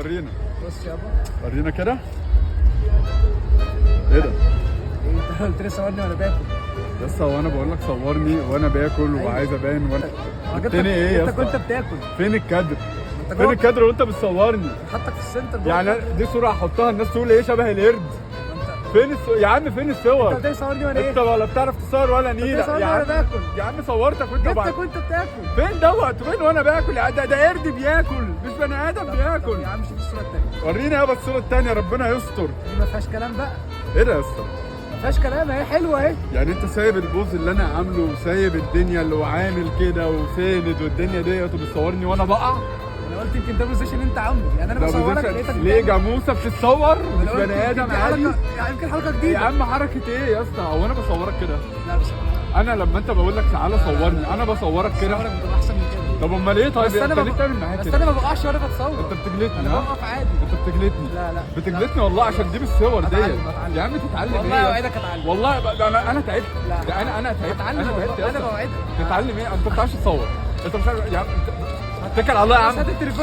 ورينا. بص يابا. ورينا كده. ايه ده؟ ايه انت قلت لي صورني وانا باكل. يسطا وانا بقول لك صورني وانا باكل وعايز ابان وانا التاني ايه يا انت اسطى؟ كنت بتاكل. فين الكادر؟ انت فين الكادر وانت بتصورني؟ حطك في السنتر يعني دي صورة هحطها الناس تقول ايه شبه القرد. فين يا عم فين الصور؟ انت صورني وانا ايه؟ انت ولا بتعرف تصور ولا نيلة يا عم باكل. يا عم صورتك وانت انت كنت بتاكل. فين دوت؟ فين وانا باكل؟ ده قرد بياكل مش بني ادم بياكل. يا عم شوف الصورة التانية. وريني يابا الصورة التانية ربنا يستر. دي ما فيهاش كلام بقى. ايه ده يا اسطى؟ ما فيهاش كلام اهي حلوة اهي. يعني انت سايب البوز اللي انا عامله وسايب الدنيا اللي هو عامل كده وساند والدنيا ديت وبتصورني وانا بقع؟ انا قلت يمكن ده بوزيشن انت عامله، يعني انا بصورك لقيتك ليه جاموسه بتتصور مش بني ادم عادي؟ يعني يمكن حركه جديده. يا عم حركه ايه يا اسطى؟ هو انا بصورك كده؟ لا بصراحه انا لما انت بقول لك تعالى صورني انا بصورك كده؟ بصورك بتبقى احسن من كده. طب امال ايه طيب؟ بس انا انت ليه بتعمل معايا بس كده؟ انا ما بقعش وانا بتصور. انت بتجلدني. انا بوقف عادي. انت بتجلدني. لا بتجلدني والله عشان دي بالصور ديت. اتعلم. يا عم تتعلم والله ايه؟ اوعدك اتعلم. والله انا تعبت. لا انا تعبت. اتعلم انا تعبت يا انا اسطى. بوعدك. تتعلم ايه؟ انت ما بتعرفش تصور. انت مش عارف يا عم اتكل على الله يا عم. بس هات التليفون.